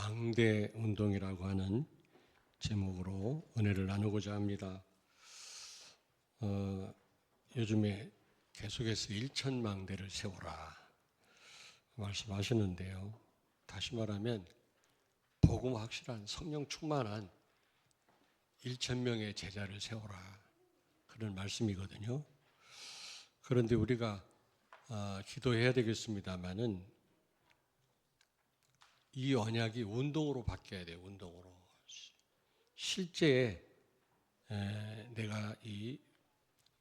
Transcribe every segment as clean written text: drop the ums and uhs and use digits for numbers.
망대 운동이라고 하는 제목으로 은혜를 나누고자 합니다. 요즘에 계속해서 일천망대를 세우라 말씀하시는데요. 다시 말하면 복음 확실한 성령 충만한 1,000명의 제자를 세우라, 그런 말씀이거든요. 그런데 우리가 기도해야 되겠습니다마는 이 언약이 운동으로 바뀌어야 돼요. 운동으로. 실제 내가 이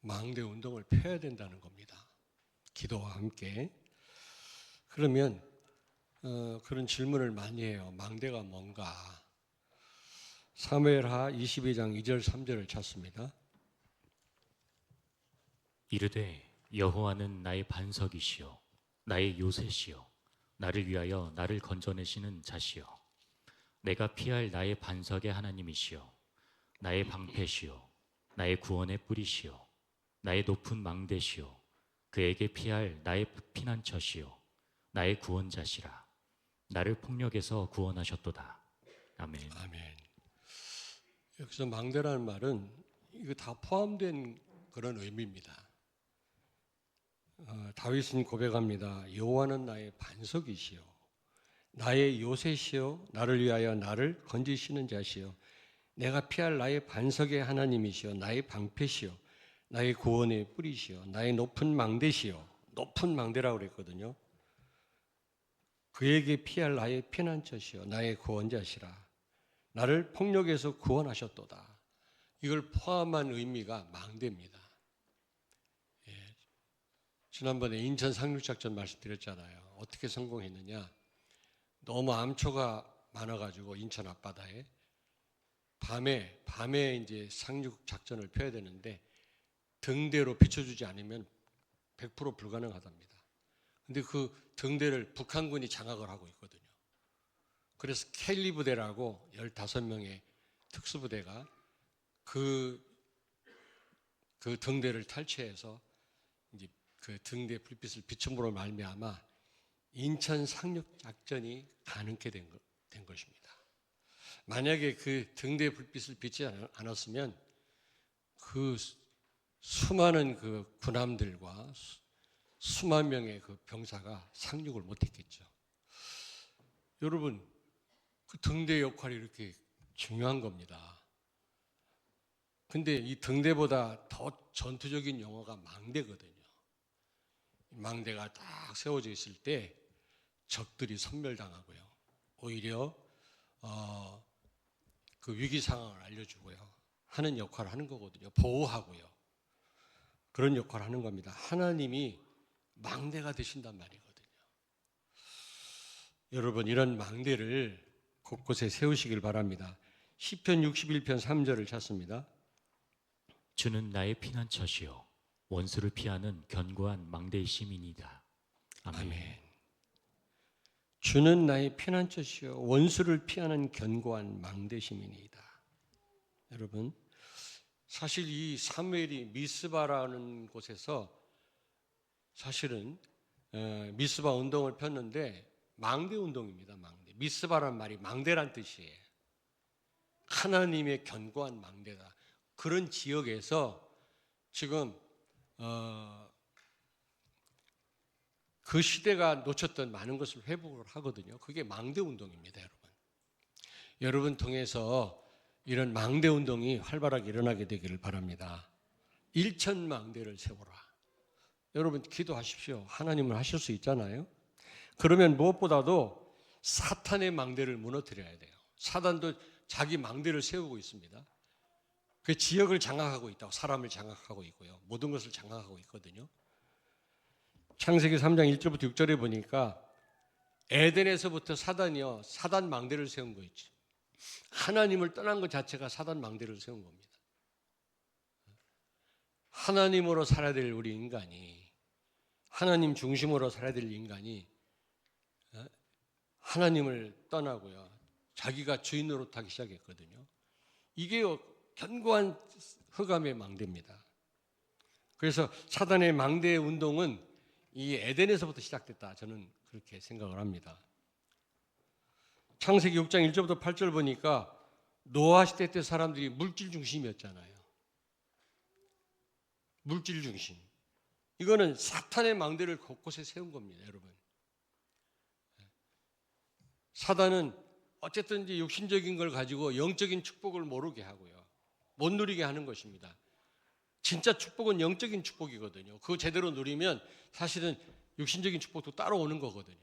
망대 운동을 펴야 된다는 겁니다. 기도와 함께. 그러면 그런 질문을 많이 해요. 망대가 뭔가? 사무엘하 22장 2절 3절을 찾습니다. 이르되 여호와는 나의 반석이시요 나의 요새시요 나를 위하여 나를 건져내시는 자시요 내가 피할 나의 반석의 하나님이시요 나의 방패시요 나의 구원의 뿌리시요 나의 높은 망대시요 그에게 피할 나의 피난처시요 나의 구원자시라. 나를 폭력에서 구원하셨도다. 아멘. 아멘. 여기서 망대라는 말은 이거 다 포함된 그런 의미입니다. 다윗은 고백합니다. 여호와는 나의 반석이시요 나의 요새시요 나를 위하여 나를 건지시는 자시요 내가 피할 나의 반석의 하나님이시요 나의 방패시요 나의 구원의 뿌리시요 나의 높은 망대시요. 높은 망대라고 그랬거든요. 그에게 피할 나의 피난처시요 나의 구원자시라. 나를 폭력에서 구원하셨도다. 이걸 포함한 의미가 망대입니다. 지난번에 인천 상륙작전 말씀드렸잖아요. 어떻게 성공했느냐? 너무 암초가 많아가지고 인천 앞바다에 밤에 이제 상륙작전을 펴야 되는데 등대로 비춰주지 않으면 100% 불가능하답니다. 근데 그 등대를 북한군이 장악을 하고 있거든요. 그래서 켈리 부대라고 15명의 특수부대가 그 등대를 탈취해서 이제 그 등대 불빛을 비춤으로 말미암아 인천 상륙 작전이 가능케 된 것입니다. 만약에 그 등대 불빛을 비치지 않았으면 그 수많은 그 군함들과 수만 명의 그 병사가 상륙을 못했겠죠. 여러분, 그 등대 역할이 이렇게 중요한 겁니다. 근데 이 등대보다 더 전투적인 용어가 망대거든요. 망대가 딱 세워져 있을 때 적들이 섬멸당하고요. 오히려 그 위기 상황을 알려주고요. 하는 역할을 하는 거거든요. 보호하고요. 그런 역할을 하는 겁니다. 하나님이 망대가 되신단 말이거든요. 여러분, 이런 망대를 곳곳에 세우시길 바랍니다. 시편 61편 3절을 찾습니다. 주는 나의 피난처시요 원수를 피하는 견고한 망대이심이니이다. 아멘. 아멘. 주는 나의 피난처시요 원수를 피하는 견고한 망대심이니이다. 여러분, 사실 이 사무엘이 미스바라는 곳에서 사실은 미스바 운동을 폈는데 망대 운동입니다. 망대. 미스바라는 말이 망대란 뜻이에요. 하나님의 견고한 망대다. 그런 지역에서 지금 그 시대가 놓쳤던 많은 것을 회복을 하거든요. 그게 망대 운동입니다, 여러분. 여러분 통해서 이런 망대 운동이 활발하게 일어나게 되기를 바랍니다. 1,000망대를 세워라. 여러분 기도하십시오. 하나님은 하실 수 있잖아요. 그러면 무엇보다도 사탄의 망대를 무너뜨려야 돼요. 사단도 자기 망대를 세우고 있습니다. 그 지역을 장악하고 있다고, 사람을 장악하고 있고요. 모든 것을 장악하고 있거든요. 창세기 3장 1절부터 6절에 보니까 에덴에서부터 사단이요, 사단 망대를 세운 거 있죠. 하나님을 떠난 것 자체가 사단 망대를 세운 겁니다. 하나님으로 살아야 될 우리 인간이, 하나님 중심으로 살아야 될 인간이 하나님을 떠나고요, 자기가 주인 노릇하기 시작했거든요. 이게 견고한 흑암의 망대입니다. 그래서 사단의 망대 운동은 이 에덴에서부터 시작됐다, 저는 그렇게 생각을 합니다. 창세기 6장 1절부터 8절 보니까 노아 시대 때 사람들이 물질 중심이었잖아요. 물질 중심. 이거는 사탄의 망대를 곳곳에 세운 겁니다, 여러분. 사단은 어쨌든 이제 육신적인 걸 가지고 영적인 축복을 모르게 하고요. 못 누리게 하는 것입니다. 진짜 축복은 영적인 축복이거든요. 그거 제대로 누리면 사실은 육신적인 축복도 따라오는 거거든요.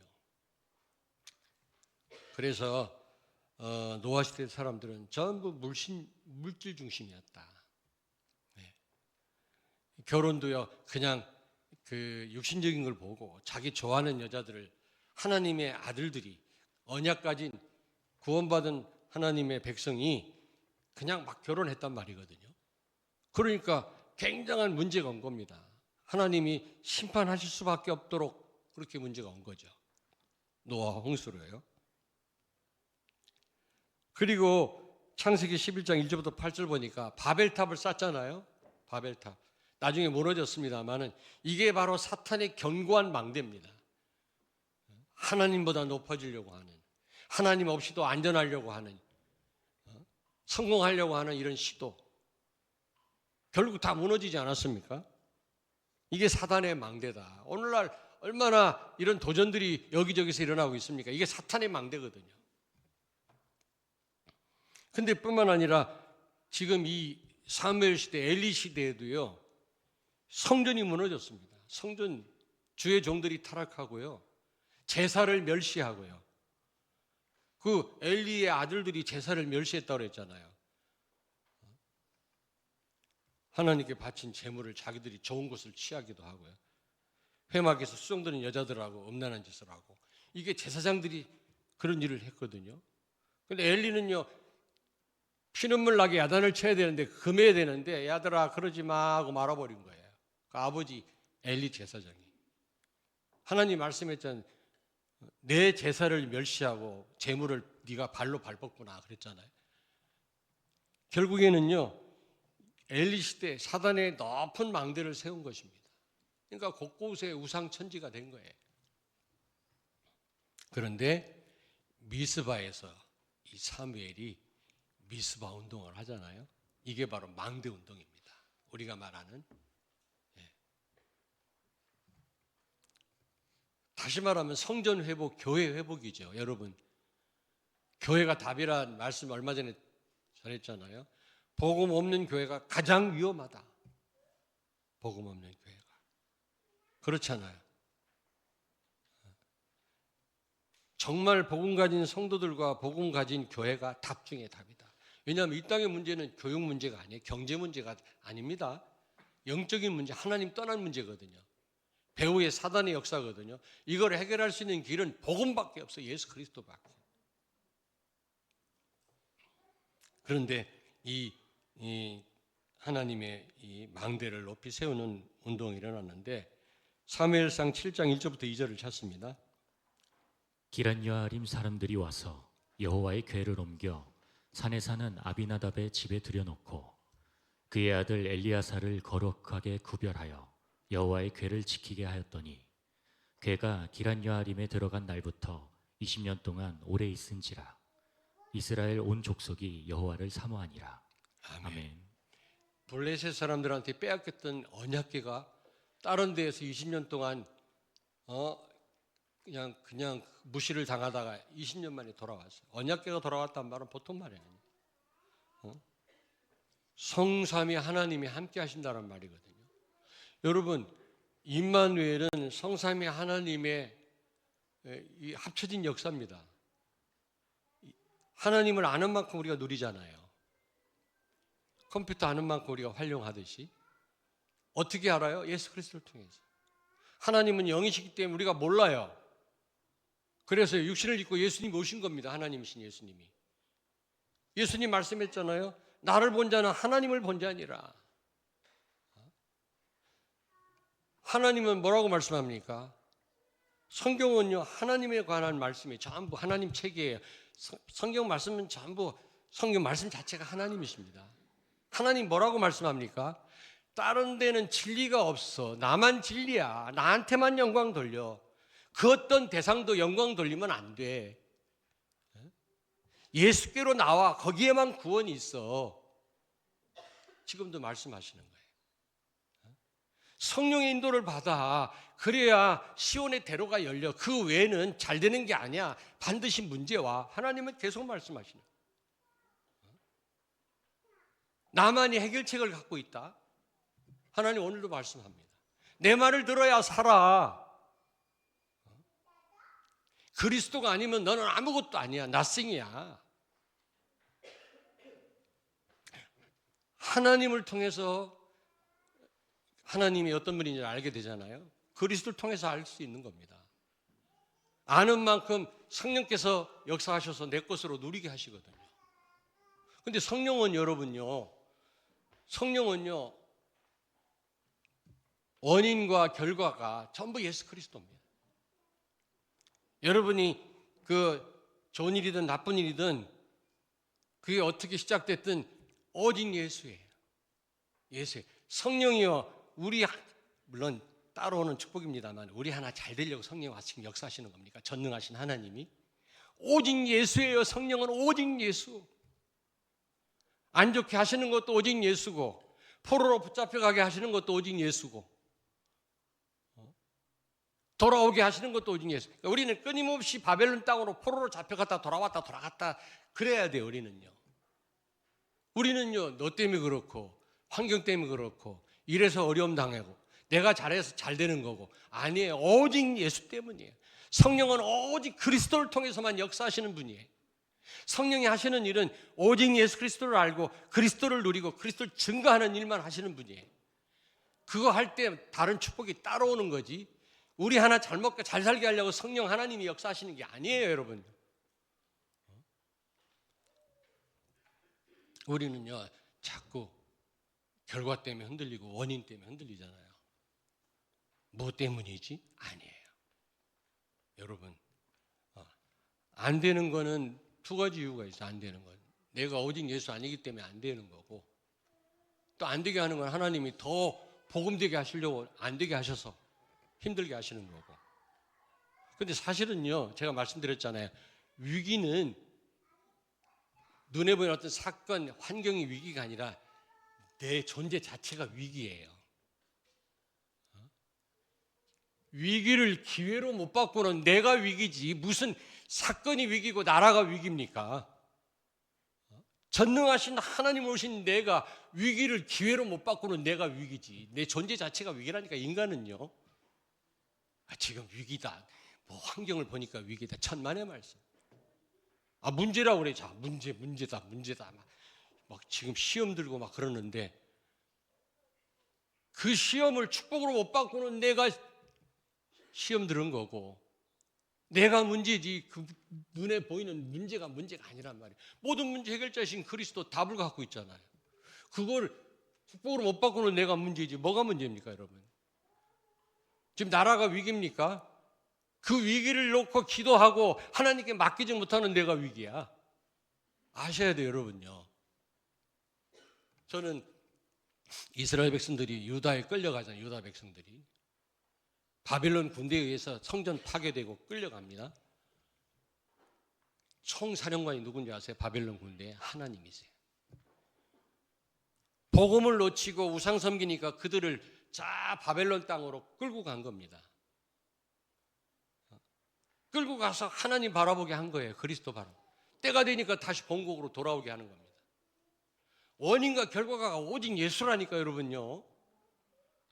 그래서 노아 시대 사람들은 전부 물질 중심이었다. 네. 결혼도요, 그냥 그 육신적인 걸 보고 자기 좋아하는 여자들을 하나님의 아들들이 언약 가진 구원받은 하나님의 백성이 그냥 막 결혼했단 말이거든요. 그러니까 굉장한 문제가 온 겁니다. 하나님이 심판하실 수밖에 없도록 그렇게 문제가 온 거죠. 노아 홍수로요. 그리고 창세기 11장 1절부터 8절 보니까 바벨탑을 쌓잖아요. 바벨탑. 나중에 무너졌습니다만은 이게 바로 사탄의 견고한 망대입니다. 하나님보다 높아지려고 하는, 하나님 없이도 안전하려고 하는, 성공하려고 하는 이런 시도. 결국 다 무너지지 않았습니까? 이게 사탄의 망대다. 오늘날 얼마나 이런 도전들이 여기저기서 일어나고 있습니까? 이게 사탄의 망대거든요. 근데 뿐만 아니라 지금 이 사무엘 시대, 엘리 시대에도요, 성전이 무너졌습니다. 성전, 주의 종들이 타락하고요, 제사를 멸시하고요. 그 엘리의 아들들이 제사를 멸시했다고 그랬잖아요. 하나님께 바친 제물을 자기들이 좋은 것을 취하기도 하고요. 회막에서 수종드는 여자들하고 음란한 짓을 하고, 이게 제사장들이 그런 일을 했거든요. 근데 엘리는요, 피눈물 나게 야단을 쳐야 되는데, 금해야 되는데, 야들아 그러지 마 하고 말아버린 거예요. 그 아버지 엘리 제사장이. 하나님 말씀했잖아요. 내 제사를 멸시하고 제물을 네가 발로 밟았구나 그랬잖아요. 결국에는요, 엘리 시대 사단의 높은 망대를 세운 것입니다. 그러니까 곳곳에 우상천지가 된 거예요. 그런데 미스바에서 이 사무엘이 미스바 운동을 하잖아요. 이게 바로 망대 운동입니다. 우리가 말하는. 다시 말하면 성전 회복, 교회 회복이죠. 여러분, 교회가 답이란 말씀 얼마 전에 전했잖아요. 복음 없는 교회가 가장 위험하다. 복음 없는 교회가. 그렇잖아요. 정말 복음 가진 성도들과 복음 가진 교회가 답 중에 답이다. 왜냐하면 이 땅의 문제는 교육 문제가 아니에요. 경제 문제가 아닙니다. 영적인 문제, 하나님 떠난 문제거든요. 배후의 사단의 역사거든요. 이걸 해결할 수 있는 길은 복음밖에 없어요. 예수 그리스도밖에. 그런데 이 하나님의 이 망대를 높이 세우는 운동이 일어났는데, 사무엘상 7장 1절부터 2절을 찾습니다. 기럇여아림 사람들이 와서 여호와의 궤를 옮겨 산에 사는 아비나답의 집에 들여놓고 그의 아들 엘리야사를 거룩하게 구별하여 여호와의 궤를 지키게 하였더니 궤가 기럇여아림에 들어간 날부터 20년 동안 오래 있은지라 이스라엘 온 족속이 여호와를 사모하니라. 아멘. 블레셋 사람들한테 빼앗겼던 언약궤가 다른 데에서 20년 동안 그냥 무시를 당하다가 20년 만에 돌아왔어요. 언약궤가 돌아왔단 말은 보통 말이 아니에요. 성삼위 하나님이 함께 하신다는 말이거든요. 여러분, 임마누엘은 성삼위 하나님의 이 합쳐진 역사입니다. 하나님을 아는 만큼 우리가 누리잖아요. 컴퓨터 아는 만큼 우리가 활용하듯이. 어떻게 알아요? 예수 그리스도를 통해서. 하나님은 영이시기 때문에 우리가 몰라요. 그래서 육신을 입고 예수님이 오신 겁니다. 하나님이신 예수님이. 예수님 말씀했잖아요. 나를 본 자는 하나님을 본 자니라. 하나님은 뭐라고 말씀합니까? 성경은요, 하나님에 관한 말씀이 전부 하나님 책이에요. 성경 말씀은 전부 성경 말씀 자체가 하나님이십니다. 하나님 뭐라고 말씀합니까? 다른 데는 진리가 없어. 나만 진리야. 나한테만 영광 돌려. 그 어떤 대상도 영광 돌리면 안 돼. 예수께로 나와. 거기에만 구원이 있어. 지금도 말씀하시는 거예요. 성령의 인도를 받아. 그래야 시온의 대로가 열려. 그 외에는 잘 되는 게 아니야. 반드시 문제와. 하나님은 계속 말씀하시는 거예요. 나만이 해결책을 갖고 있다. 하나님 오늘도 말씀합니다. 내 말을 들어야 살아. 그리스도가 아니면 너는 아무것도 아니야. nothing이야. 하나님을 통해서 하나님이 어떤 분인지 알게 되잖아요. 그리스도를 통해서 알 수 있는 겁니다. 아는 만큼 성령께서 역사하셔서 내 것으로 누리게 하시거든요. 근데 성령은 여러분요, 성령은요, 원인과 결과가 전부 예수 그리스도입니다. 여러분이 좋은 일이든 나쁜 일이든 그게 어떻게 시작됐든 오직 예수예요. 예수예요. 성령이요, 물론 따라오는 축복입니다만 우리 하나 잘 되려고 성령이 와서 역사하시는 겁니까? 전능하신 하나님이. 오직 예수예요. 성령은 오직 예수. 안 좋게 하시는 것도 오직 예수고, 포로로 붙잡혀가게 하시는 것도 오직 예수고, 돌아오게 하시는 것도 오직 예수. 그러니까 우리는 끊임없이 바벨론 땅으로 포로로 잡혀갔다 돌아갔다 그래야 돼요. 우리는요 너 때문에 그렇고 환경 때문에 그렇고 이래서 어려움 당하고 내가 잘해서 잘 되는 거고 아니에요. 오직 예수 때문이에요. 성령은 오직 그리스도를 통해서만 역사하시는 분이에요. 성령이 하시는 일은 오직 예수 그리스도를 알고 그리스도를 누리고 그리스도를 증거하는 일만 하시는 분이에요. 그거 할 때 다른 축복이 따라오는 거지, 우리 하나 잘 먹고 잘 살게 하려고 성령 하나님이 역사하시는 게 아니에요. 여러분, 우리는요 자꾸 결과 때문에 흔들리고 원인 때문에 흔들리잖아요. 뭐 때문이지? 아니에요. 여러분, 안 되는 거는 두 가지 이유가 있어요. 안 되는 건 내가 오직 예수 아니기 때문에 안 되는 거고, 또 안 되게 하는 건 하나님이 더 복음되게 하시려고 안 되게 하셔서 힘들게 하시는 거고. 근데 사실은요, 제가 말씀드렸잖아요. 위기는 눈에 보이는 어떤 사건, 환경이 위기가 아니라 내 존재 자체가 위기예요. 위기를 기회로 못 받고는 내가 위기지 무슨 사건이 위기고 나라가 위기입니까? 전능하신 하나님 오신 내가 위기를 기회로 못 받고는 내가 위기지. 내 존재 자체가 위기라니까. 인간은요, 지금 위기다, 뭐 환경을 보니까 위기다, 천만의 말씀. 문제라고 그래. 자, 문제다 막 지금 시험 들고 막 그러는데 그 시험을 축복으로 못 받고는 내가 시험 들은 거고, 내가 문제지 그 눈에 보이는 문제가 아니란 말이에요. 모든 문제 해결자이신 그리스도 답을 갖고 있잖아요. 그걸 축복으로 못 받고는 내가 문제지. 뭐가 문제입니까, 여러분? 지금 나라가 위기입니까? 그 위기를 놓고 기도하고 하나님께 맡기지 못하는 내가 위기야. 아셔야 돼요, 여러분요. 저는 이스라엘 백성들이 유다에 끌려가잖아요. 유다 백성들이 바벨론 군대에 의해서 성전 파괴되고 끌려갑니다. 총사령관이 누군지 아세요? 바벨론 군대에 하나님이세요. 복음을 놓치고 우상 섬기니까 그들을 자 바벨론 땅으로 끌고 간 겁니다. 끌고 가서 하나님 바라보게 한 거예요. 그리스도 바라보고. 때가 되니까 다시 본국으로 돌아오게 하는 겁니다. 원인과 결과가 오직 예수라니까, 여러분요.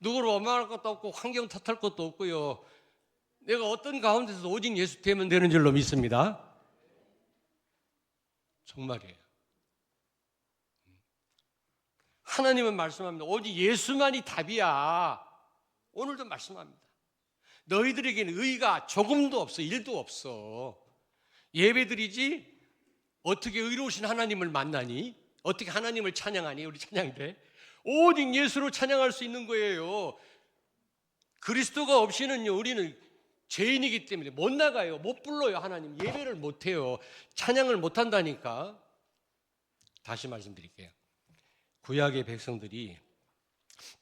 누구를 원망할 것도 없고 환경 탓할 것도 없고요. 내가 어떤 가운데서 오직 예수 되면 되는 줄로 믿습니다. 정말이에요. 하나님은 말씀합니다. 오직 예수만이 답이야. 오늘도 말씀합니다. 너희들에게는 의가 조금도 없어. 1도 없어. 예배드리지 어떻게 의로우신 하나님을 만나니? 어떻게 하나님을 찬양하니? 우리 찬양대 오직 예수로 찬양할 수 있는 거예요. 그리스도가 없이는요, 우리는 죄인이기 때문에 못 나가요. 못 불러요. 하나님 예배를 못 해요. 찬양을 못 한다니까. 다시 말씀드릴게요. 구약의 백성들이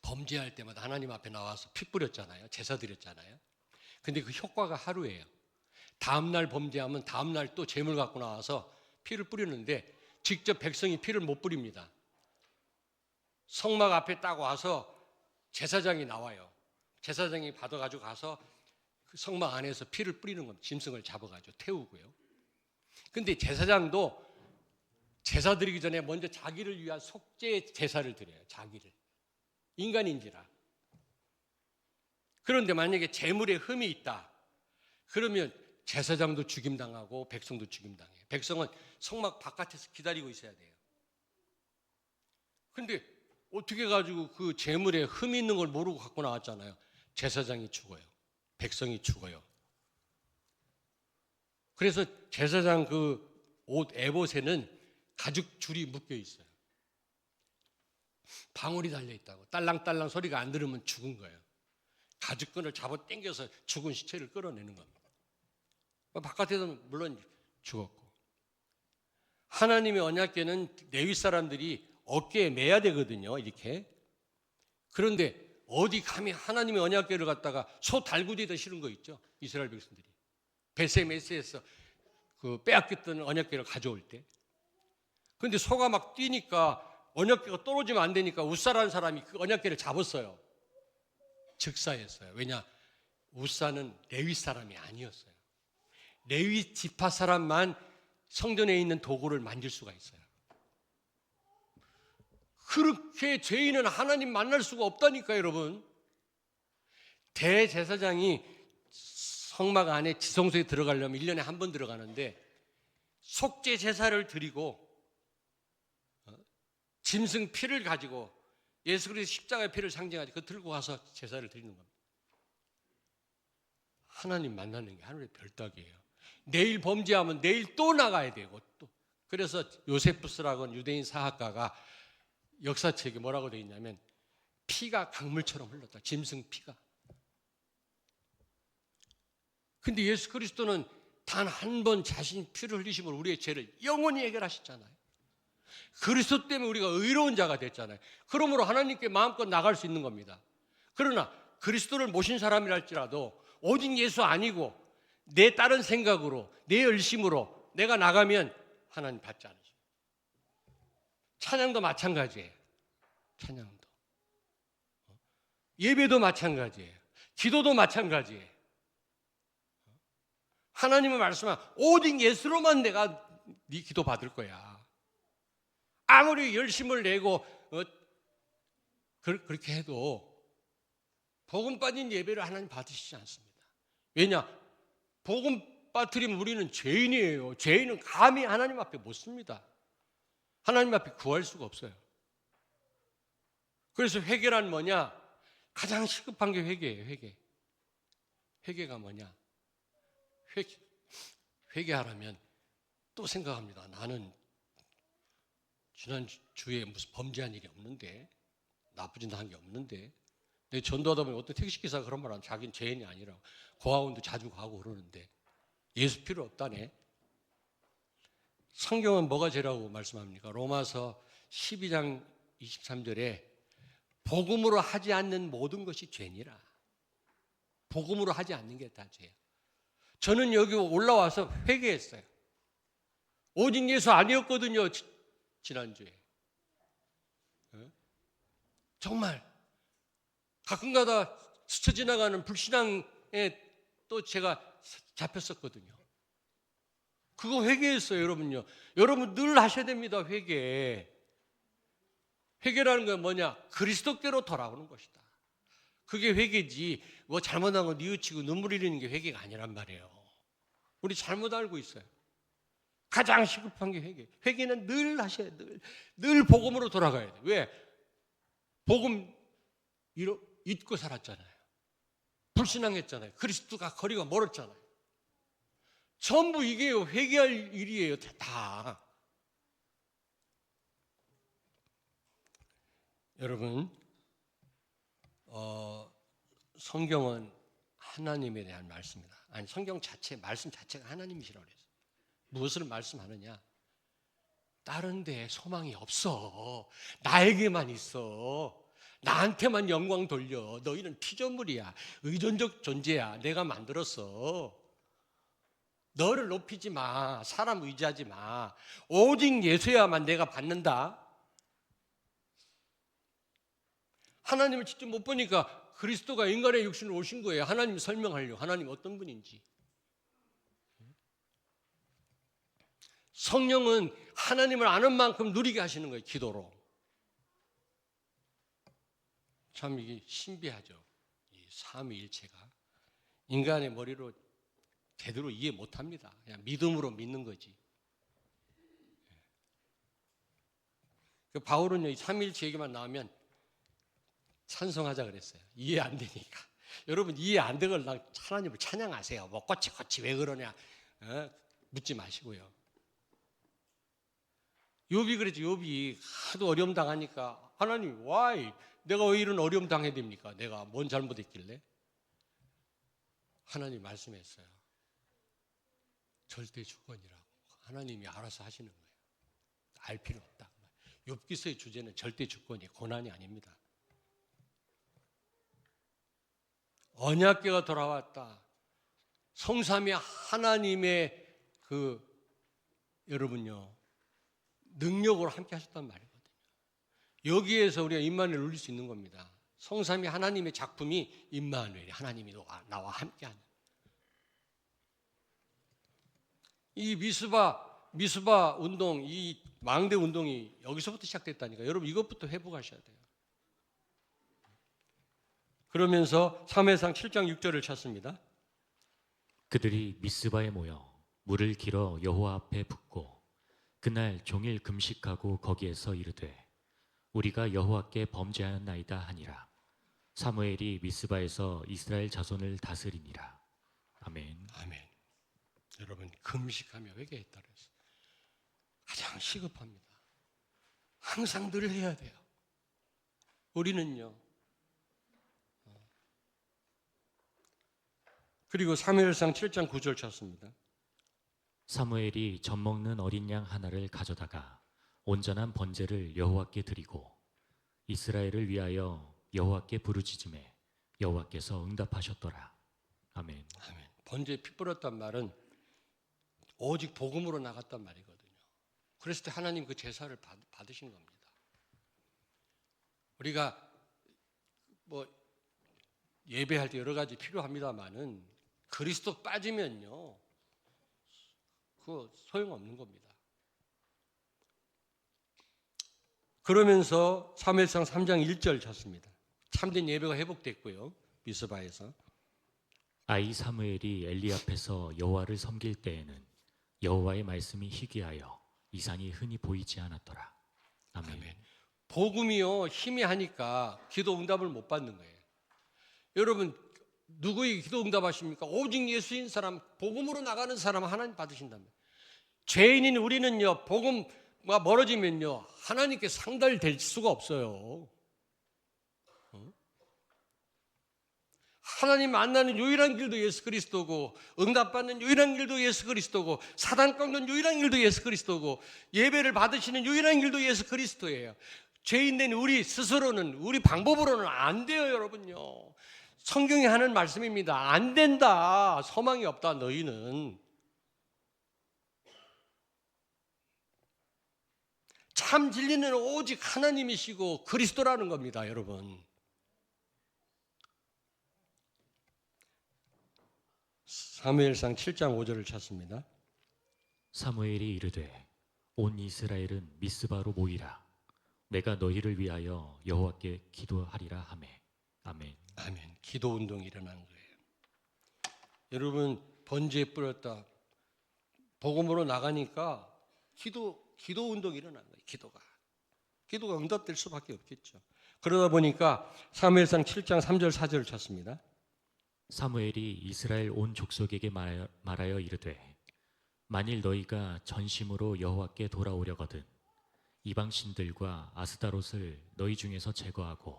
범죄할 때마다 하나님 앞에 나와서 피 뿌렸잖아요. 제사 드렸잖아요. 근데 그 효과가 하루예요. 다음날 범죄하면 다음날 또 재물 갖고 나와서 피를 뿌리는데 직접 백성이 피를 못 뿌립니다. 성막 앞에 딱 와서 제사장이 나와요. 제사장이 받아가지고 가서 그 성막 안에서 피를 뿌리는 겁니다. 짐승을 잡아가지고 태우고요. 근데 제사장도 제사 드리기 전에 먼저 자기를 위한 속죄 제사를 드려요. 자기를. 인간인지라. 그런데 만약에 재물에 흠이 있다. 그러면 제사장도 죽임당하고 백성도 죽임당해요. 백성은 성막 바깥에서 기다리고 있어야 돼요. 근데 어떻게 가지고 그 재물에 흠이 있는 걸 모르고 갖고 나왔잖아요. 제사장이 죽어요. 백성이 죽어요. 그래서 제사장 그 옷 에봇에는 가죽 줄이 묶여 있어요. 방울이 달려 있다고. 딸랑딸랑 소리가 안 들으면 죽은 거예요. 가죽끈을 잡아 당겨서 죽은 시체를 끌어내는 겁니다. 바깥에서는 물론 죽었고. 하나님의 언약궤는 레위 사람들이 어깨에 매야 되거든요. 이렇게. 그런데 어디 감히 하나님의 언약궤를 갖다가 소 달구지에다 실은 거 있죠. 이스라엘 백성들이. 베세메스에서 그 빼앗겼던 언약궤를 가져올 때. 그런데 소가 막 뛰니까 언약궤가 떨어지면 안 되니까 웃사라는 사람이 그 언약궤를 잡았어요. 즉사했어요. 왜냐? 웃사는 레위 사람이 아니었어요. 레위 지파 사람만 성전에 있는 도구를 만질 수가 있어요. 그렇게 죄인은 하나님 만날 수가 없다니까요, 여러분. 대제사장이 성막 안에 지성소에 들어가려면 1년에 한 번 들어가는데 속죄 제사를 드리고 짐승 피를 가지고 예수 그리스도 십자가의 피를 상징하지 그 들고 가서 제사를 드리는 겁니다. 하나님 만나는 게 하늘의 별따기예요. 내일 범죄하면 내일 또 나가야 되고 또. 그래서 요세푸스라고 유대인 사학가가 역사책에 뭐라고 되어 있냐면 피가 강물처럼 흘렀다. 짐승 피가. 근데 예수 그리스도는 단 한 번 자신 피를 흘리심으로 우리의 죄를 영원히 해결하셨잖아요. 그리스도 때문에 우리가 의로운 자가 됐잖아요. 그러므로 하나님께 마음껏 나갈 수 있는 겁니다. 그러나 그리스도를 모신 사람이랄지라도 오직 예수 아니고 내 다른 생각으로 내 열심으로 내가 나가면 하나님 받지 않으셔요. 찬양도 마찬가지예요. 찬양도. 예배도 마찬가지예요. 기도도 마찬가지예요. 하나님은 말씀하면 오직 예수로만 내가 네 기도 받을 거야. 아무리 열심을 내고 그렇게 해도 복음 빠진 예배를 하나님 받으시지 않습니다. 왜냐? 복음 빠뜨리면 우리는 죄인이에요. 죄인은 감히 하나님 앞에 못 씁니다. 하나님 앞에 구할 수가 없어요. 그래서 회개란 뭐냐? 가장 시급한 게 회개예요. 회개. 회개가 뭐냐? 회개하려면 또 생각합니다. 나는 지난주에 무슨 범죄한 일이 없는데, 나쁜 짓 한 게 없는데, 내 전도하다 보면 어떤 택시기사가 그런 말 하면 자기는 죄인이 아니라고. 고아원도 자주 가고 그러는데 예수 필요 없다네. 성경은 뭐가 죄라고 말씀합니까? 로마서 12장 23절에 복음으로 하지 않는 모든 것이 죄니라. 복음으로 하지 않는 게 다 죄예요. 저는 여기 올라와서 회개했어요. 오직 예수 아니었거든요. 지난주에. 정말 가끔가다 스쳐 지나가는 불신앙에 또 제가 잡혔었거든요. 그거 회개했어요, 여러분요. 여러분 늘 하셔야 됩니다, 회개. 회개라는 건 뭐냐? 그리스도께로 돌아오는 것이다. 그게 회개지. 뭐 잘못한 거 뉘우치고 눈물 흘리는 게 회개가 아니란 말이에요. 우리 잘못 알고 있어요. 가장 시급한 게 회개. 회개는 늘 하셔야 돼요. 늘 복음으로 돌아가야 돼요. 왜? 복음 잊고 살았잖아요. 불신앙했잖아요. 그리스도가 거리가 멀었잖아요. 전부 이게요. 회개할 일이에요. 다. 여러분, 성경은 하나님에 대한 말씀이다. 아니, 성경 자체, 말씀 자체가 하나님이시라고 그랬어요. 무엇을 말씀하느냐? 다른 데에 소망이 없어. 나에게만 있어. 나한테만 영광 돌려. 너희는 피조물이야. 의존적 존재야. 내가 만들었어. 너를 높이지 마. 사람 의지하지 마. 오직 예수야만 내가 받는다. 하나님을 직접 못 보니까 그리스도가 인간의 육신으로 오신 거예요. 하나님 설명하려고. 하나님 어떤 분인지. 성령은 하나님을 아는 만큼 누리게 하시는 거예요. 기도로. 참 이게 신비하죠. 이 삼위일체가. 인간의 머리로 제대로 이해 못합니다. 그냥 믿음으로 믿는 거지. 바울은요, 이 삼위일체 얘기만 나오면 찬송하자 그랬어요. 이해 안 되니까. 여러분 이해 안 되걸 하나님을 찬양하세요. 뭐 꼬치꼬치 왜 그러냐 묻지 마시고요. 욥이 그랬죠. 욥이 하도 어려움 당하니까 하나님 why 내가 왜 이런 어려움 당해야 됩니까? 내가 뭔 잘못했길래? 하나님 말씀했어요. 절대 주권이라고. 하나님이 알아서 하시는 거예요. 알 필요 없다. 욥기서의 주제는 절대 주권이 고난이 아닙니다. 언약궤가 돌아왔다. 성삼위 하나님의 여러분요 능력으로 함께 하셨단 말이거든요. 여기에서 우리가 임마누엘을 누릴 수 있는 겁니다. 성삼위 하나님의 작품이 임마누엘이 하나님이 나와 함께하는. 이 미스바 운동, 이 망대 운동이 여기서부터 시작됐다니까. 여러분 이것부터 회복하셔야 돼요. 그러면서 사무엘상 7장 6절을 찾습니다. 그들이 미스바에 모여 물을 길어 여호와 앞에 붓고 그날 종일 금식하고 거기에서 이르되 우리가 여호와께 범죄하였나이다 하니라. 사무엘이 미스바에서 이스라엘 자손을 다스리니라. 아멘. 아멘. 여러분 금식하며 회개했다 그랬어요. 가장 시급합니다. 항상 늘 해야 돼요. 우리는요. 그리고 사무엘상 7장 9절 찾습니다. 사무엘이 젖 먹는 어린 양 하나를 가져다가 온전한 번제를 여호와께 드리고 이스라엘을 위하여 여호와께 부르짖음에 여호와께서 응답하셨더라. 아멘. 아멘. 번제에 피 뿌렸단 말은 오직 복음으로 나갔단 말이거든요. 그랬을 때 하나님 그 제사를 받으신 겁니다. 우리가 뭐 예배할 때 여러 가지 필요합니다만은 그리스도 빠지면요 그거 소용없는 겁니다. 그러면서 사무엘상 3장 1절 찾습니다. 참된 예배가 회복됐고요. 미스바에서 아이 사무엘이 엘리 앞에서 여호와를 섬길 때에는 여호와의 말씀이 희귀하여 이상이 흔히 보이지 않았더라. 아멘. 아멘. 복음이요 힘이 하니까 기도 응답을 못 받는 거예요. 여러분 누구에게 기도 응답하십니까? 오직 예수인 사람, 복음으로 나가는 사람 하나님 받으신다면. 죄인인 우리는요 복음과 멀어지면요 하나님께 상달될 수가 없어요. 하나님 만나는 유일한 길도 예수 그리스도고 응답받는 유일한 길도 예수 그리스도고 사단 꺾는 유일한 길도 예수 그리스도고 예배를 받으시는 유일한 길도 예수 그리스도예요. 죄인된 우리 스스로는 우리 방법으로는 안 돼요. 여러분요 성경이 하는 말씀입니다. 안 된다. 소망이 없다. 너희는 참 진리는 오직 하나님이시고 그리스도라는 겁니다. 여러분 사무엘상 7장 5절을 찾습니다. 사무엘이 이르되 온 이스라엘은 미스바로 모이라. 내가 너희를 위하여 여호와께 기도하리라 하매. 아멘. 아멘. 기도 운동이 일어나는 거예요. 여러분 번제에 뿌렸다. 복음으로 나가니까 기도 운동이 일어나는 거예요. 기도가 응답될 수밖에 없겠죠. 그러다 보니까 사무엘상 7장 3절 4절을 찾습니다. 사무엘이 이스라엘 온 족속에게 말하여 이르되 만일 너희가 전심으로 여호와께 돌아오려거든 이방 신들과 아스다롯을 너희 중에서 제거하고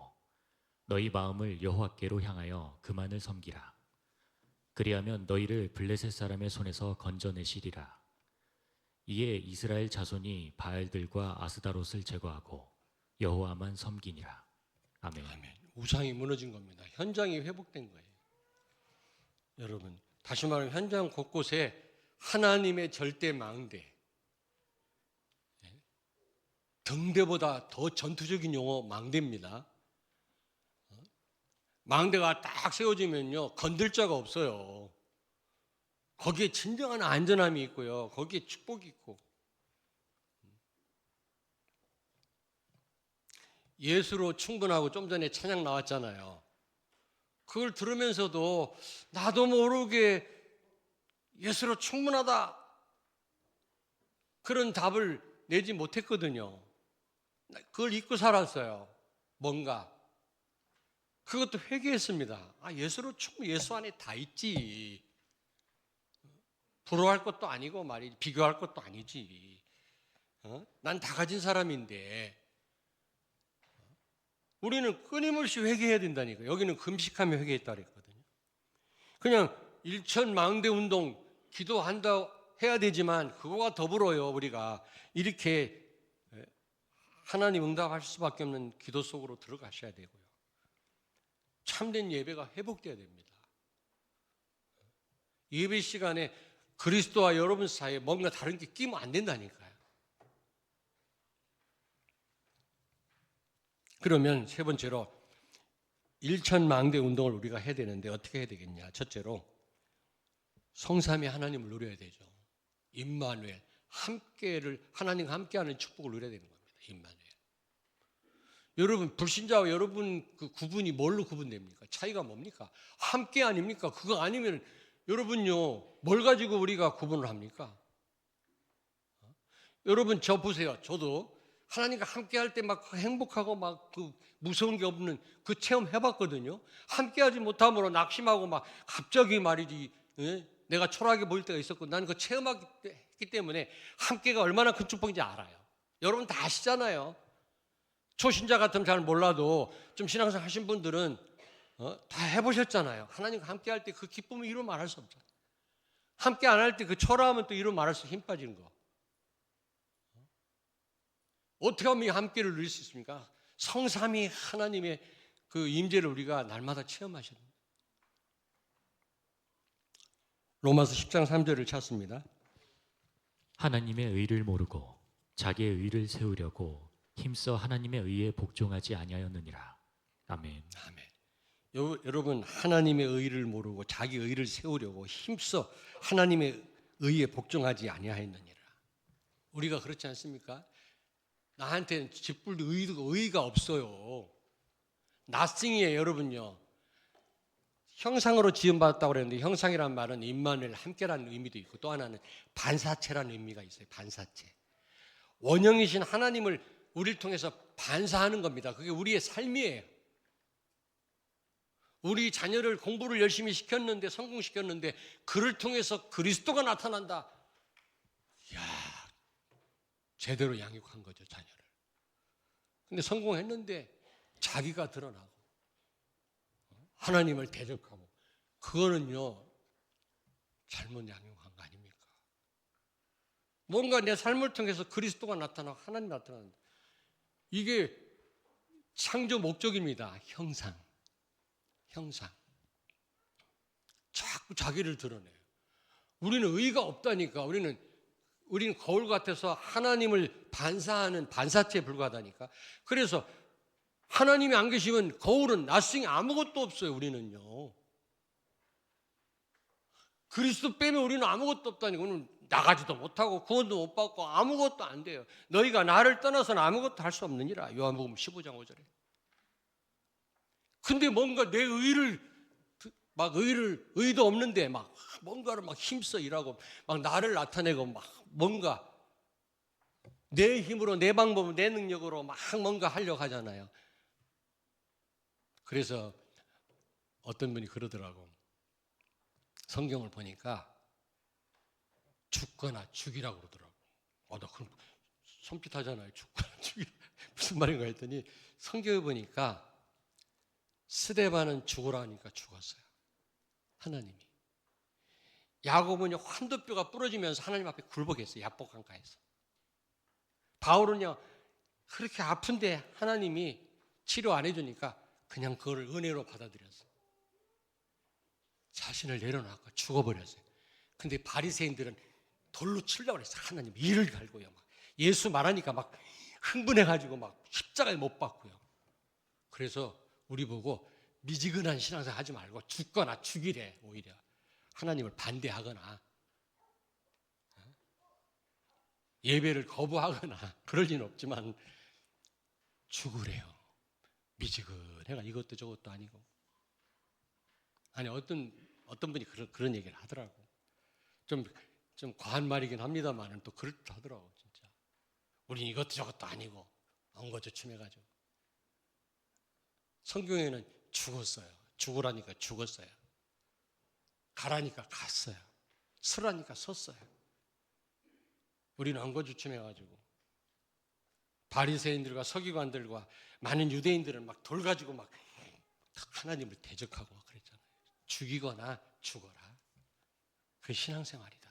너희 마음을 여호와께로 향하여 그만을 섬기라. 그리하면 너희를 블레셋 사람의 손에서 건져내시리라. 이에 이스라엘 자손이 바알들과 아스다롯을 제거하고 여호와만 섬기니라. 아멘. 아멘. 우상이 무너진 겁니다. 현장이 회복된 거예요. 여러분 다시 말하면 현장 곳곳에 하나님의 절대 망대. 등대보다 더 전투적인 용어 망대입니다. 망대가 딱 세워지면요, 건들 자가 없어요. 거기에 진정한 안전함이 있고요, 거기에 축복이 있고. 예수로 충분하고 좀 전에 찬양 나왔잖아요. 그걸 들으면서도 나도 모르게 예수로 충분하다, 그런 답을 내지 못했거든요. 그걸 잊고 살았어요. 뭔가 그것도 회개했습니다. 예수로 충분히, 예수 안에 다 있지. 부러워할 것도 아니고 말이지, 비교할 것도 아니지. 난 다 가진 사람인데. 우리는 끊임없이 회개해야 된다니까. 여기는 금식하며 회개했다 그랬거든요. 그냥 일천망대 운동 기도한다 해야 되지만 그거와 더불어요, 우리가 이렇게 하나님 응답할 수밖에 없는 기도 속으로 들어가셔야 되고요. 참된 예배가 회복돼야 됩니다. 예배 시간에 그리스도와 여러분 사이에 뭔가 다른 게 끼면 안 된다니까요. 그러면 세 번째로 일천망대 운동을 우리가 해야 되는데 어떻게 해야 되겠냐? 첫째로 성삼위 하나님을 누려야 되죠. 임마누엘, 하나님과 함께하는 축복을 누려야 되는 겁니다. 임마누엘. 여러분, 불신자와 여러분 그 구분이 뭘로 구분됩니까? 차이가 뭡니까? 함께 아닙니까? 그거 아니면 여러분요, 뭘 가지고 우리가 구분을 합니까? 여러분, 저 보세요. 저도 하나님과 함께 할 때 막 행복하고 막 그 무서운 게 없는 그 체험 해봤거든요. 함께 하지 못함으로 낙심하고 막 갑자기 말이지, 내가 초라하게 보일 때가 있었고, 나는 그 체험했기 때문에 함께가 얼마나 큰 축복인지 알아요. 여러분 다 아시잖아요. 초신자 같으면 잘 몰라도 좀 신앙생활 하신 분들은 다 해보셨잖아요. 하나님과 함께 할 때 그 기쁨을 이루 말할 수 없잖아요. 함께 안 할 때 그 초라하면 또 이루 말할 수 힘 빠지는 거. 어떻게 하면 이 함께를 누릴 수 있습니까? 성삼위 하나님의 그 임재를 우리가 날마다 체험하셔야 됩니다. 로마서 10장 3절을 찾습니다. 하나님의 의를 모르고 자기의 의를 세우려고 힘써 하나님의 의에 복종하지 아니하였느니라. 아멘. 아멘. 여러분, 하나님의 의를 모르고 자기 의를 세우려고 힘써 하나님의 의에 복종하지 아니하였느니라. 우리가 그렇지 않습니까? 나한테는 짓불도 의의가 없어요. 나싱이에요, 여러분요. 형상으로 지음받았다고 그랬는데, 형상이란 말은 임마누엘, 함께라는 의미도 있고, 또 하나는 반사체라는 의미가 있어요. 반사체. 원형이신 하나님을 우리를 통해서 반사하는 겁니다. 그게 우리의 삶이에요. 우리 자녀를 공부를 열심히 시켰는데, 성공시켰는데, 그를 통해서 그리스도가 나타난다. 이야, 제대로 양육한 거죠, 자녀를. 근데 성공했는데 자기가 드러나고 하나님을 대적하고, 그거는요, 잘못 양육한 거 아닙니까? 뭔가 내 삶을 통해서 그리스도가 나타나고 하나님 나타난다. 이게 창조 목적입니다. 형상. 자꾸 자기를 드러내요. 우리는 의가 없다니까. 우리는 거울 같아서 하나님을 반사하는 반사체에 불과하다니까. 그래서 하나님이 안 계시면 거울은 나싱이 아무것도 없어요. 우리는요. 그리스도 빼면 우리는 아무것도 없다니까. 우리는 나가지도 못하고 구원도 못 받고 아무것도 안 돼요. 너희가 나를 떠나서는 아무것도 할 수 없느니라. 요한복음 15장 5절에. 근데 뭔가 내 의도 없는데 막 뭔가를 막 힘써 일하고 막 나를 나타내고 막 뭔가 내 힘으로, 내 방법으로, 내 능력으로 막 뭔가 하려고 하잖아요. 그래서 어떤 분이 그러더라고. 성경을 보니까 죽거나 죽이라고 그러더라고. 나 그럼 섬찟하잖아요. 죽거나 죽이라. 무슨 말인가 했더니 성경에 보니까 스데반은 죽으라 하니까 죽었어요. 하나님이. 야곱은요, 환도뼈가 부러지면서 하나님 앞에 굴복했어요. 야복강가에서. 바울은요, 그렇게 아픈데 하나님이 치료 안 해주니까 그냥 그거를 은혜로 받아들였어요. 자신을 내려놓고 죽어버렸어요. 근데 바리새인들은 돌로 치려고 그랬어. 하나님 이를 갈고요. 막 예수 말하니까 막 흥분해가지고 막 십자가에 못 박고요. 그래서 우리 보고 미지근한 신앙생활 하지 말고 죽거나 죽이래. 오히려 하나님을 반대하거나 예배를 거부하거나 그럴 리는 없지만 죽으래요. 미지근해가 이것도 저것도 아니고. 아니 어떤 분이 그런 얘기를 하더라고. 좀 과한 말이긴 합니다만은 또 그렇다 하더라고. 진짜 우린 이것도 저것도 아니고 엉거주춤해가지고. 성경에는 죽었어요. 죽으라니까 죽었어요. 가라니까 갔어요. 서라니까 섰어요. 우리는 엉거주춤해가지고 바리새인들과 서기관들과 많은 유대인들은 막 돌 가지고 막 하나님을 대적하고 그랬잖아요. 죽이거나 죽어라. 그 신앙생활이다.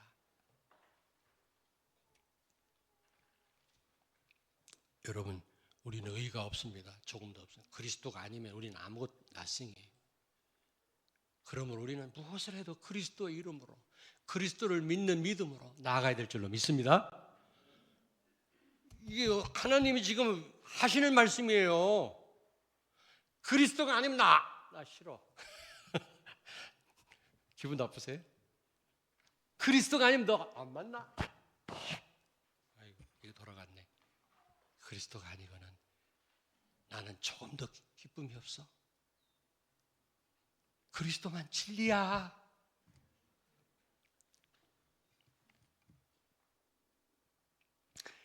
여러분, 우리는 의의가 없습니다. 조금도 없어요. 그리스도가 아니면 우리는 아무것도 나싱이에요. 그러므로 우리는 무엇을 해도 그리스도의 이름으로, 그리스도를 믿는 믿음으로 나아가야 될 줄로 믿습니다. 이게 하나님이 지금 하시는 말씀이에요. 그리스도가 아니면 나 싫어. 기분 나쁘세요? 그리스도가 아니면 너 안 만나. 아이고, 이거 돌아갔네. 그리스도가 아니고는 나는 조금 더 기쁨이 없어. 그리스도만 진리야.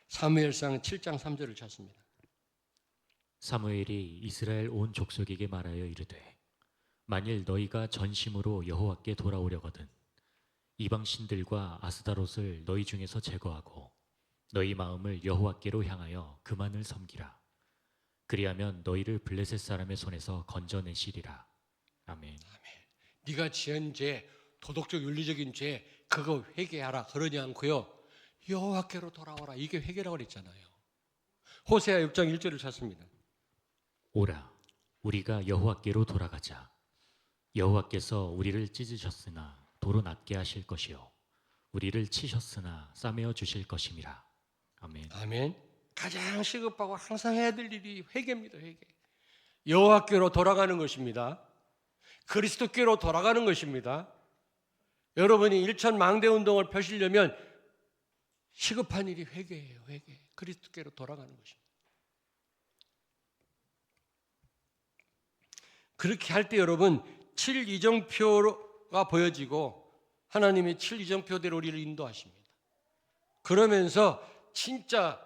사무엘상 7장 3절을 찾습니다. 사무엘이 이스라엘 온 족속에게 말하여 이르되 만일 너희가 전심으로 여호와께 돌아오려거든 이방 신들과 아스다롯을 너희 중에서 제거하고 너희 마음을 여호와께로 향하여 그만을 섬기라. 그리하면 너희를 블레셋 사람의 손에서 건져내시리라. 아멘. 네가 지은 죄, 도덕적 윤리적인 죄 그거 회개하라 그러지 않고요. 여호와께로 돌아오라. 이게 회개라고 그랬잖아요. 호세아 6장 1절을 찾습니다. 오라 우리가 여호와께로 돌아가자. 여호와께서 우리를 찢으셨으나 도로 낫게 하실 것이요 우리를 치셨으나 싸매어 주실 것임이라. 아멘. 아멘. 가장 시급하고 항상 해야 될 일이 회개입니다. 회개. 여호와께로 돌아가는 것입니다. 그리스도께로 돌아가는 것입니다. 여러분이 일천 망대 운동을 펴시려면 시급한 일이 회개예요. 회개. 그리스도께로 돌아가는 것입니다. 그렇게 할 때 여러분 7이정표가 보여지고 하나님이 7이정표대로 우리를 인도하십니다. 그러면서 진짜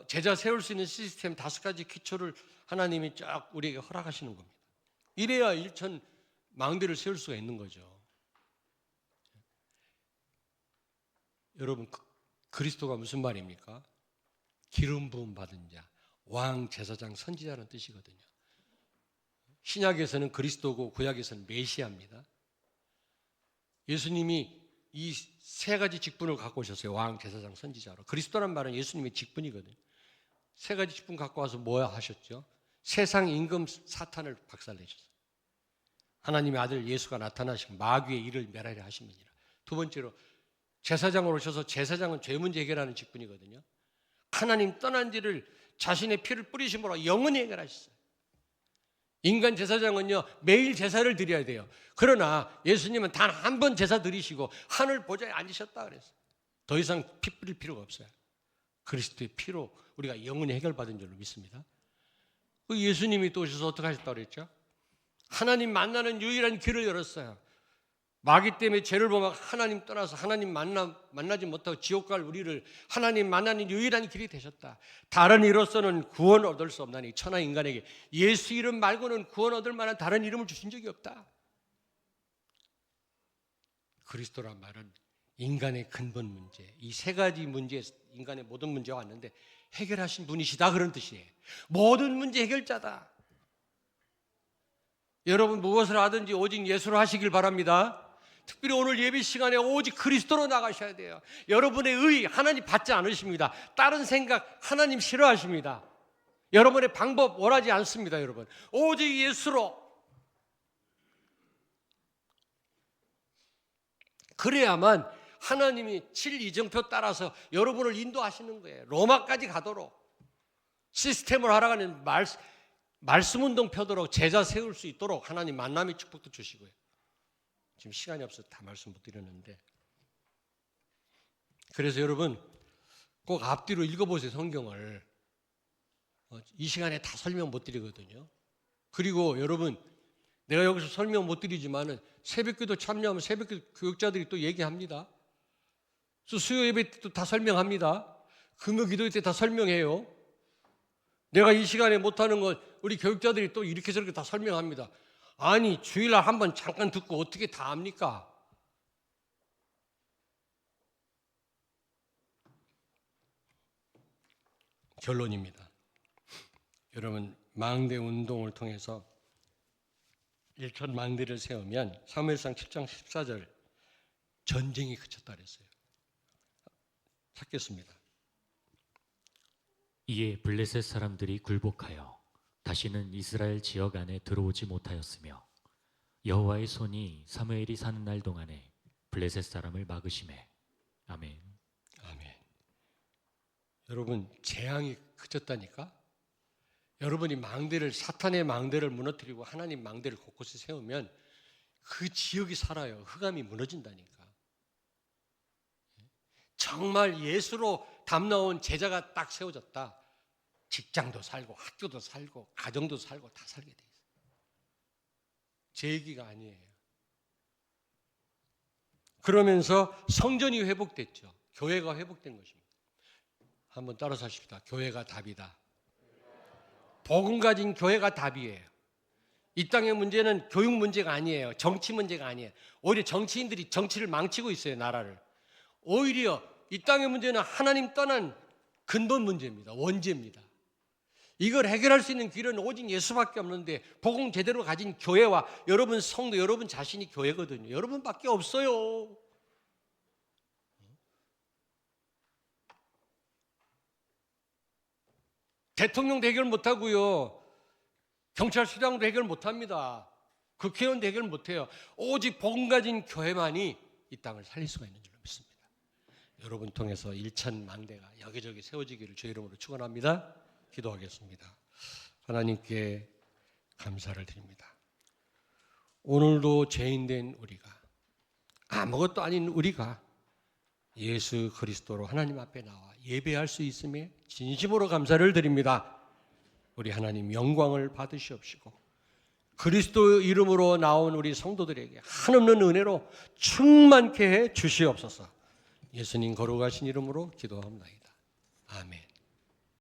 제자 세울 수 있는 시스템 5가지 기초를 하나님이 쫙 우리에게 허락하시는 겁니다. 이래야 1천 망대를 세울 수가 있는 거죠. 여러분 그리스도가 무슨 말입니까? 기름 부음 받은 자, 왕, 제사장, 선지자라는 뜻이거든요. 신약에서는 그리스도고 구약에서는 메시아입니다. 예수님이 이 3가지 직분을 갖고 오셨어요. 왕, 제사장, 선지자로. 그리스도란 말은 예수님의 직분이거든요. 3가지 직분 갖고 와서 뭐 하셨죠? 세상 임금 사탄을 박살내셨어요. 하나님의 아들 예수가 나타나시고 마귀의 일을 멸하려 하심이니라. 2번째로 제사장으로 오셔서 제사장은 죄 문제 해결하는 직분이거든요. 하나님 떠난 지를 자신의 피를 뿌리심으로 영원히 해결하셨어요. 인간 제사장은요 매일 제사를 드려야 돼요. 그러나 예수님은 단 한 번 제사 드리시고 하늘 보좌에 앉으셨다 그랬어요. 더 이상 피 뿌릴 필요가 없어요. 그리스도의 피로 우리가 영원히 해결받은 줄로 믿습니다. 예수님이 또 오셔서 어떻게 하셨다고 그랬죠? 하나님 만나는 유일한 길을 열었어요. 마귀 때문에 죄를 범하고 하나님 떠나서 하나님 만나지 못하고 지옥 갈 우리를 하나님 만나는 유일한 길이 되셨다. 다른 이로서는 구원 얻을 수 없나니 천하 인간에게 예수 이름 말고는 구원 얻을 만한 다른 이름을 주신 적이 없다. 그리스도란 말은 인간의 근본 문제, 이 3가지 문제, 인간의 모든 문제가 왔는데 해결하신 분이시다 그런 뜻이에요. 모든 문제 해결자다. 여러분 무엇을 하든지 오직 예수로 하시길 바랍니다. 특별히 오늘 예배 시간에 오직 그리스도로 나가셔야 돼요. 여러분의 의 하나님 받지 않으십니다. 다른 생각 하나님 싫어하십니다. 여러분의 방법 원하지 않습니다. 여러분 오직 예수로. 그래야만 하나님이 7이정표 따라서 여러분을 인도하시는 거예요. 로마까지 가도록 시스템을 하라가는 말씀 운동 펴도록 제자 세울 수 있도록 하나님 만남의 축복도 주시고요. 지금 시간이 없어서 다 말씀 못 드렸는데, 그래서 여러분 꼭 앞뒤로 읽어보세요. 성경을. 이 시간에 다 설명 못 드리거든요. 그리고 여러분, 내가 여기서 설명 못 드리지만은 새벽기도 참여하면 새벽기도 교육자들이 또 얘기합니다. 수요 예배 때도 다 설명합니다. 금요 기도회 때 다 설명해요. 내가 이 시간에 못하는 건 우리 교육자들이 또 이렇게 저렇게 다 설명합니다. 아니, 주일날 한번 잠깐 듣고 어떻게 다 압니까? 결론입니다. 여러분, 망대 운동을 통해서 1천 망대를 세우면 사무엘상 7장 14절 전쟁이 그쳤다 그랬어요. 찾겠습니다. 이에 블레셋 사람들이 굴복하여 다시는 이스라엘 지역 안에 들어오지 못하였으며 여호와의 손이 사무엘이 사는 날 동안에 블레셋 사람을 막으심에. 아멘. 아멘. 여러분, 재앙이 그쳤다니까? 여러분이 망대를, 사탄의 망대를 무너뜨리고 하나님 망대를 곳곳에 세우면 그 지역이 살아요. 흑암이 무너진다니까. 정말 예수로 담나온 제자가 딱 세워졌다. 직장도 살고 학교도 살고 가정도 살고 다 살게 돼 있어요. 제 얘기가 아니에요. 그러면서 성전이 회복됐죠. 교회가 회복된 것입니다. 한번 따라서 하십시다. 교회가 답이다. 복음 가진 교회가 답이에요. 이 땅의 문제는 교육 문제가 아니에요. 정치 문제가 아니에요. 오히려 정치인들이 정치를 망치고 있어요, 나라를. 오히려 이 땅의 문제는 하나님 떠난 근본 문제입니다. 원죄입니다. 이걸 해결할 수 있는 길은 오직 예수밖에 없는데, 복음 제대로 가진 교회와 여러분 성도, 여러분 자신이 교회거든요. 여러분밖에 없어요. 대통령도 해결 못하고요, 경찰서장도 해결 못합니다. 국회의원도 해결 못해요. 오직 복음 가진 교회만이 이 땅을 살릴 수가 있는 줄로 믿습니다. 여러분 통해서 1천 망대가 여기저기 세워지기를 주의 이름으로 축원합니다. 기도하겠습니다. 하나님께 감사를 드립니다. 오늘도 죄인된 우리가, 아무것도 아닌 우리가 예수 그리스도로 하나님 앞에 나와 예배할 수 있음에 진심으로 감사를 드립니다. 우리 하나님 영광을 받으시옵시고 그리스도 이름으로 나온 우리 성도들에게 한없는 은혜로 충만케 해 주시옵소서. 예수님 거룩하신 이름으로 기도합니다. 아멘.